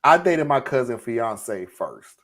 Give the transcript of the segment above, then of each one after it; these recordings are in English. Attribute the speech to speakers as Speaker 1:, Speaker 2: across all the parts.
Speaker 1: I dated my cousin fiance first.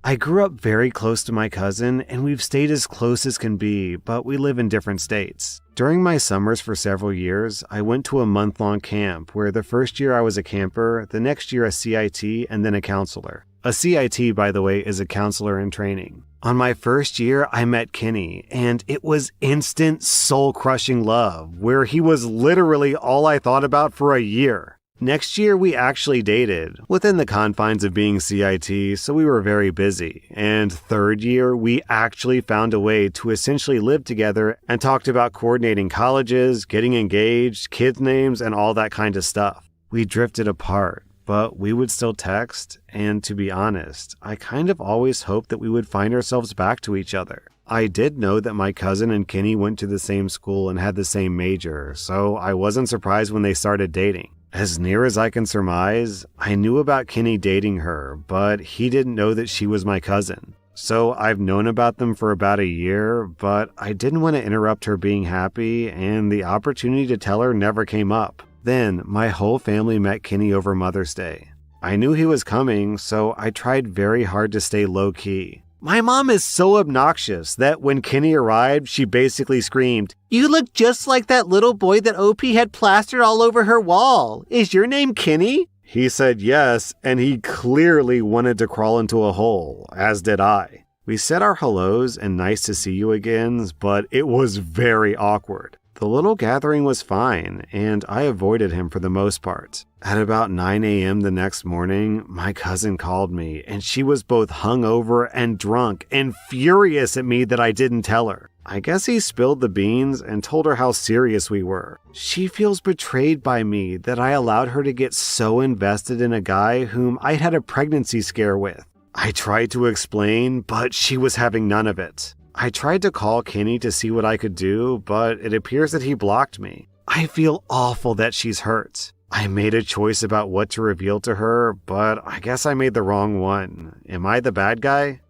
Speaker 2: I grew up very close to my cousin, and we've stayed as close as can be, but we live in different states. During my summers for several years, I went to a month-long camp where the first year I was a camper, the next year a CIT, and then a counselor. A CIT, by the way, is a counselor in training. On my first year, I met Kenny, and it was instant soul-crushing love, where he was literally all I thought about for a year. Next year, we actually dated, within the confines of being CIT, so we were very busy. And third year, we actually found a way to essentially live together and talked about coordinating colleges, getting engaged, kids' names, and all that kind of stuff. We drifted apart, but we would still text, and to be honest, I kind of always hoped that we would find ourselves back to each other. I did know that my cousin and Kenny went to the same school and had the same major, so I wasn't surprised when they started dating. As near as I can surmise, I knew about Kenny dating her, but he didn't know that she was my cousin. So I've known about them for about a year, but I didn't want to interrupt her being happy, and the opportunity to tell her never came up. Then, my whole family met Kenny over Mother's Day. I knew he was coming, so I tried very hard to stay low-key. My mom is so obnoxious that when Kenny arrived, she basically screamed, "You look just like that little boy that OP had plastered all over her wall. Is your name Kenny?" He said yes, and he clearly wanted to crawl into a hole, as did I. We said our hellos and nice to see you agains, but it was very awkward. The little gathering was fine, and I avoided him for the most part. At about 9 a.m. the next morning, my cousin called me, and she was both hungover and drunk and furious at me that I didn't tell her. I guess he spilled the beans and told her how serious we were. She feels betrayed by me that I allowed her to get so invested in a guy whom I'd had a pregnancy scare with. I tried to explain, but she was having none of it. I tried to call Kenny to see what I could do, but it appears that he blocked me. I feel awful that she's hurt. I made a choice about what to reveal to her, but I guess I made the wrong one. Am I the bad guy?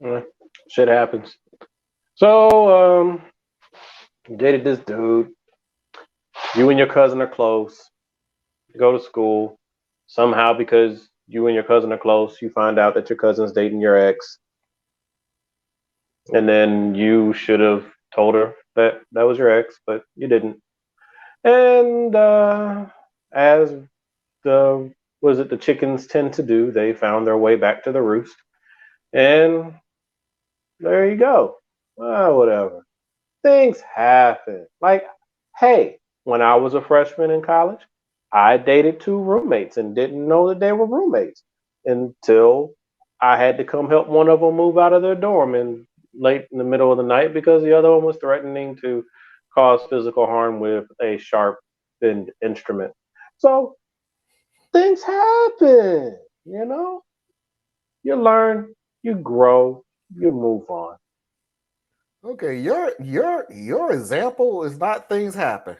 Speaker 3: Uh, Shit happens. So, you dated this dude. You and your cousin are close. You go to school. Somehow, because you and your cousin are close, you find out that your cousin's dating your ex. And then you should have told her that that was your ex, but you didn't. And as the was it the chickens tend to do, they found their way back to the roost. And there you go. Whatever. Things happen. Like, hey, when I was a freshman in college, I dated two roommates and didn't know that they were roommates until I had to come help one of them move out of their dorm in late in the middle of the night because the other one was threatening to cause physical harm with a sharpened instrument. So things happen, you know? You learn, you grow, you move on.
Speaker 1: Okay, your example is not things happen.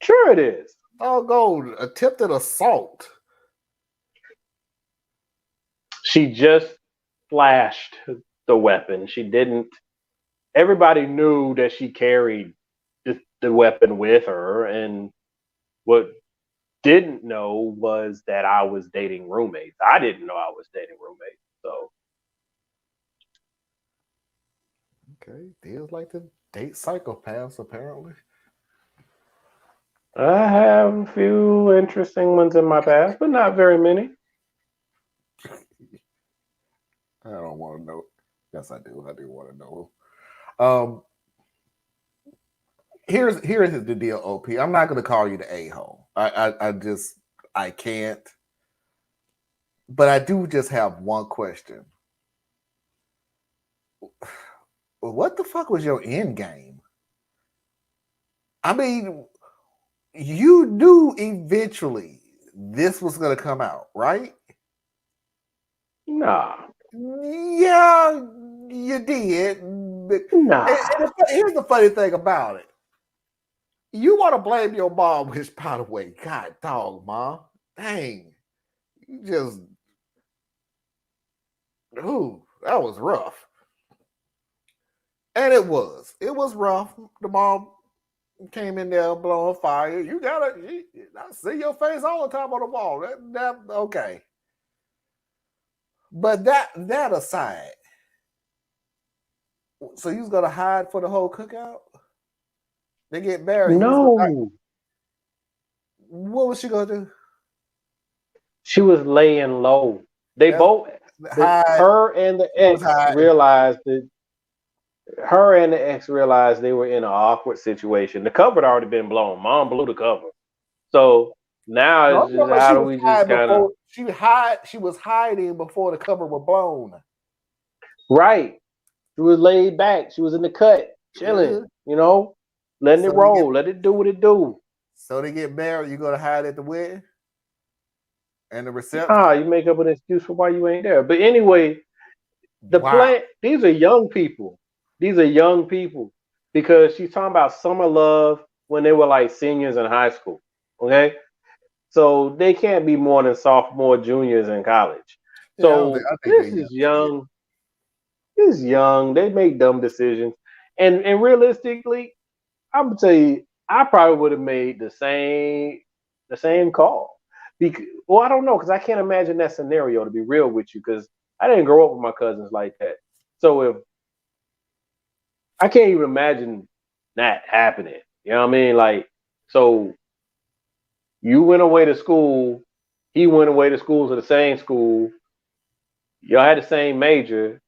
Speaker 3: Sure it is.
Speaker 1: Doggone attempted assault.
Speaker 3: She just flashed the weapon. She didn't. Everybody knew that she carried the weapon with her, and what didn't know was that I was dating roommates. I didn't know I was dating roommates. So
Speaker 1: Okay, deals like to date psychopaths apparently.
Speaker 3: I have a few interesting ones in my past, but not very many.
Speaker 1: I don't want to know. Yes, I do. I do want to know. Um, here's the deal, OP. I'm not going to call you the a hole. I just I can't. But I do just have one question. What the fuck was your end game? I mean, you knew eventually this was going to come out, right?
Speaker 3: Nah,
Speaker 1: Yeah, you did.
Speaker 3: nah.
Speaker 1: Here's the funny thing about it. You want to blame your mom, which, by the way, God dog, mom. Dang. You just, ooh, that was rough. And it was. It was rough. The mom Came in there blowing fire. I see your face all the time on the wall. That okay. But that aside, so you was gonna hide for the whole cookout? They get married.
Speaker 3: No,
Speaker 1: What was she gonna do?
Speaker 3: she was laying low. They
Speaker 1: That's
Speaker 3: both,
Speaker 1: hide.
Speaker 3: her and the
Speaker 1: She was
Speaker 3: ex
Speaker 1: hiding.
Speaker 3: realized that her and the ex realized they were in an awkward situation. The cover had already been blown. Mom blew the cover. So now
Speaker 1: No,
Speaker 3: it's just how do we just kind of
Speaker 1: she was hiding before the cover was blown.
Speaker 3: right. She was laid back. She was in the cut,
Speaker 1: Yeah.
Speaker 3: chilling, letting it
Speaker 1: So they get
Speaker 3: roll, let it do what it do.
Speaker 1: so they get married. You gonna hide at the wedding and the reception?
Speaker 3: You make up an excuse for why you ain't there. But anyway,
Speaker 1: Wow.
Speaker 3: these are young people. These are young people because she's talking about summer love when they were like seniors in high school. Okay. So they can't be more than sophomore, juniors in college.
Speaker 1: Yeah,
Speaker 3: So
Speaker 1: I think they're
Speaker 3: this
Speaker 1: young
Speaker 3: is
Speaker 1: still.
Speaker 3: young. This is young. They make dumb decisions. And realistically, I'm gonna tell you, I probably would have made the same call. Well, I don't know because I can't imagine that scenario to be real with you because I didn't grow up with my cousins like that. So if I can't even imagine that happening, you know what I mean? Like, so you went away to school, he went away to school to the same school, y'all had the same major,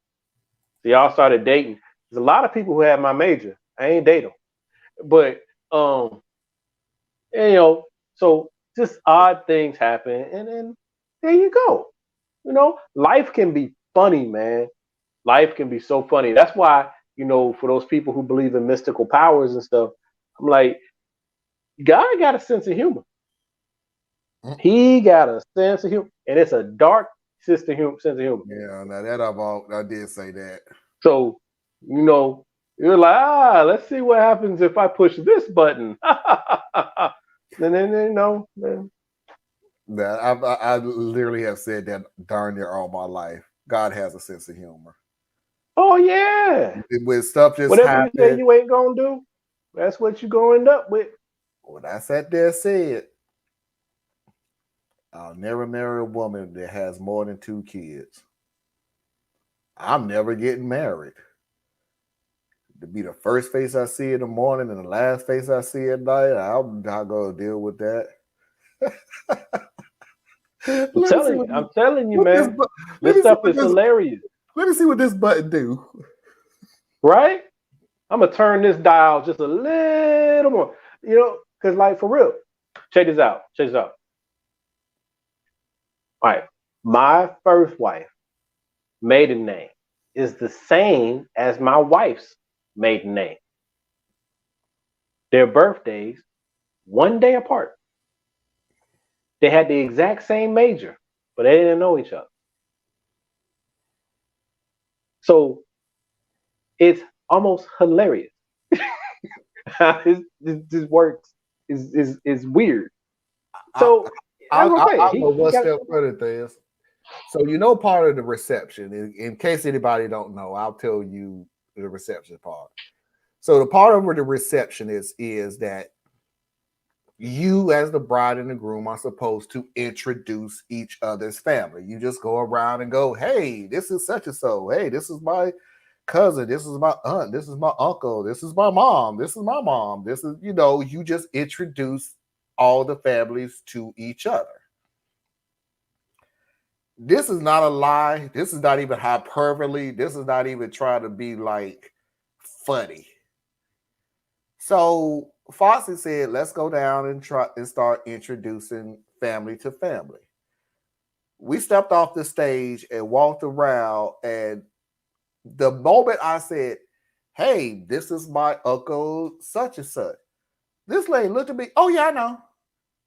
Speaker 3: so y'all started dating. There's a lot of people who had my major. I ain't date them, but um, and, so just odd things happen, and then there you go. Life can be funny, man. Life can be so funny. That's why, for those people who believe in mystical powers and stuff, I'm like, God got a sense of humor.
Speaker 1: Mm.
Speaker 3: He got a sense of humor, and it's a dark sense of humor.
Speaker 1: Yeah, now I did say that.
Speaker 3: So, you're like, let's see what happens if I push this button. And then, then,
Speaker 1: That I literally have said that darn near all my life. God has a sense of humor.
Speaker 3: oh yeah,
Speaker 1: When stuff just
Speaker 3: whatever you say
Speaker 1: happened,
Speaker 3: you ain't gonna do, that's what you gonna end up with.
Speaker 1: when I sat there and said, I'll never marry a woman that has more than 2 kids. I'm never getting married. To be the first face I see in the morning and the last face I see at night, I'm not gonna deal with that. let me see
Speaker 3: I'm telling you,
Speaker 1: what this
Speaker 3: man,
Speaker 1: let
Speaker 3: this
Speaker 1: me see
Speaker 3: stuff
Speaker 1: what
Speaker 3: is
Speaker 1: this
Speaker 3: hilarious,
Speaker 1: let me see what this button do.
Speaker 3: right? I'm gonna turn this dial just a little more, because like for real, check this out. Check this out. All right, my first wife maiden name is the same as my wife's maiden name. Their birthdays one day apart. They had the exact same major, but they didn't know each other. So it's almost hilarious. This works is weird.
Speaker 1: I,
Speaker 3: So that's what I'm saying.
Speaker 1: I'll go
Speaker 3: He
Speaker 1: one
Speaker 3: got
Speaker 1: step further than this. So part of the reception, in case anybody don't know, I'll tell you the reception part. So the part of the reception is that you as the bride and the groom are supposed to introduce each other's family. You just go around and go, hey, this is such and so. Hey, this is my cousin. This is my aunt. This is my uncle. This is my mom. This is my mom. This is, you just introduce all the families to each other. This is not a lie. This is not even hyperbole. This is not even trying to be like funny. So Foxy said, let's go down and try and start introducing family to family. We stepped off the stage and walked around, and the moment I said, hey, this is my uncle such and such, this lady looked at me, oh yeah, I know.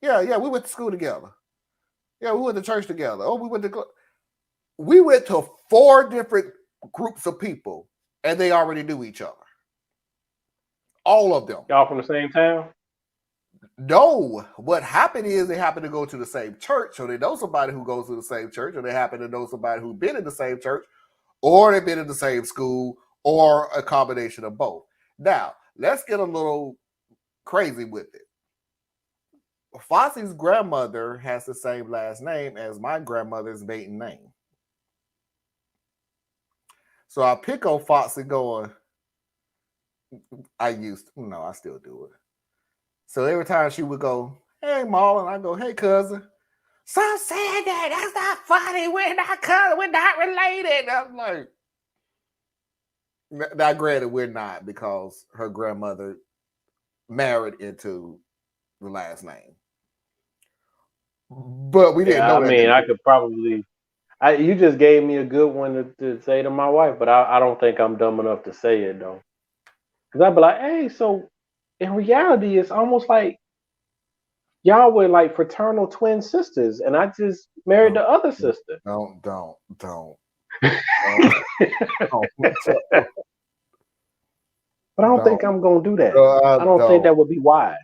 Speaker 1: Yeah, we went to school together. Yeah, we went to church together. Oh, we went to 4 different groups of people, and they already knew each other. All of them.
Speaker 3: y'all from the same town.
Speaker 1: No, what happened is they happen to go to the same church, so they know somebody who goes to the same church, or they happen to know somebody who's been in the same church, or they've been in the same school, or a combination of both. Now, let's get a little crazy with it. Fosse's grandmother has the same last name as my grandmother's maiden name. So I pick on Foxy going, I still do it. So every time she would go, hey, Marlon, I go, hey, cousin. Stop saying that. That's not funny. We're not cousin. We're not related. I'm like, now granted, we're not because her grandmother married into the last name. But we didn't know that.
Speaker 3: I mean, I could probably. You just gave me a good one to say to my wife, but I don't think I'm dumb enough to say it though. Because I'd be like, hey, so in reality, it's almost like y'all were like fraternal twin sisters, and I just married the other sister.
Speaker 1: Don't.
Speaker 3: But I don't think I'm gonna do that. I don't think that would be wise.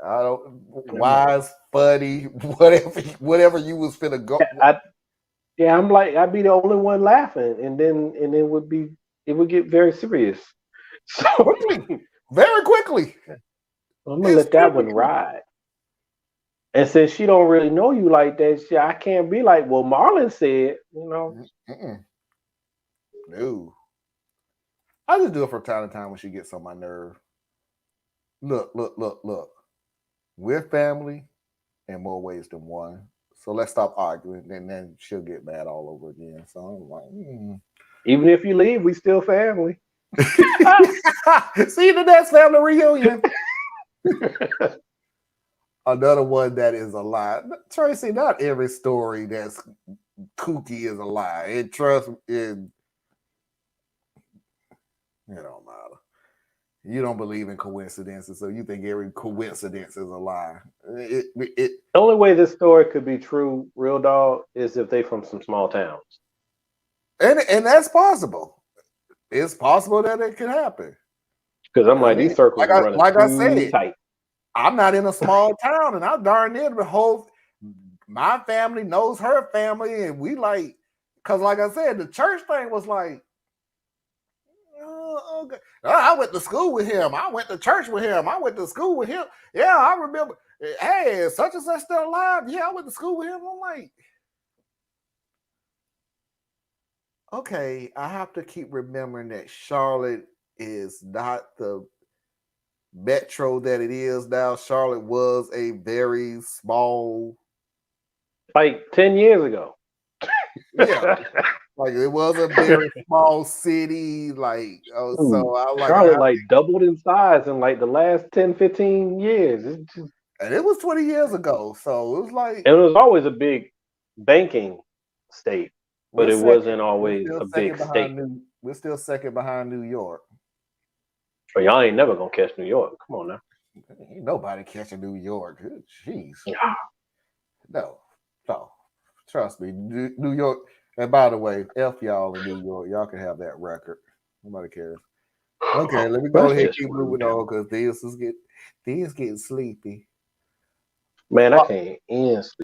Speaker 1: I don't wise, funny, whatever you was finna go.
Speaker 3: I'm like, I'd be the only one laughing, and then it would get very serious. So
Speaker 1: very quickly.
Speaker 3: I'm gonna let that one ride. And since she don't really know you like that, I can't be like, well, Marlon said,
Speaker 1: No. I just do it from time to time when she gets on my nerve. Look. We're family in more ways than one. So let's stop arguing, and then she'll get mad all over again. So I'm like,
Speaker 3: even if you leave, we still family.
Speaker 1: See you the next family reunion. Another one that is a lie. Tracy, not every story that's kooky is a lie. And trust in it don't matter. You don't believe in coincidences, so you think every coincidence is a lie.
Speaker 3: The only way this story could be true, real dog, is if they from some small towns.
Speaker 1: And that's possible. It's possible that it could happen.
Speaker 3: Because I'm like, these circles are running
Speaker 1: like
Speaker 3: too
Speaker 1: I said,
Speaker 3: tight.
Speaker 1: I'm not in a small town, and I'm darn near the whole. My family knows her family, and we like, because like I said, the church thing was like, okay. I went to school with him. I went to church with him. I went to school with him. Yeah, I remember. Hey, such and such still alive? Yeah, I went to school with him. I'm like, okay, I have to keep remembering that Charlotte is not the metro that it is now. Charlotte was a very small,
Speaker 3: like 10 years ago.
Speaker 1: Yeah, like it was a very small city. Like, so I like
Speaker 3: Charlotte like doubled in size in like the last 10, 15 years.
Speaker 1: And it was 20 years ago, so it was like
Speaker 3: it was always a big banking state, but it wasn't always a big state.
Speaker 1: We're still second behind New York.
Speaker 3: But y'all ain't never gonna catch New York. Come on now.
Speaker 1: Ain't nobody catching New York. Jeez.
Speaker 3: Yeah.
Speaker 1: No. Trust me, New York. And by the way, F y'all in New York. Y'all can have that record. Nobody cares. Okay, let me go ahead and keep moving on because these getting sleepy.
Speaker 3: Man, I can't end sleep.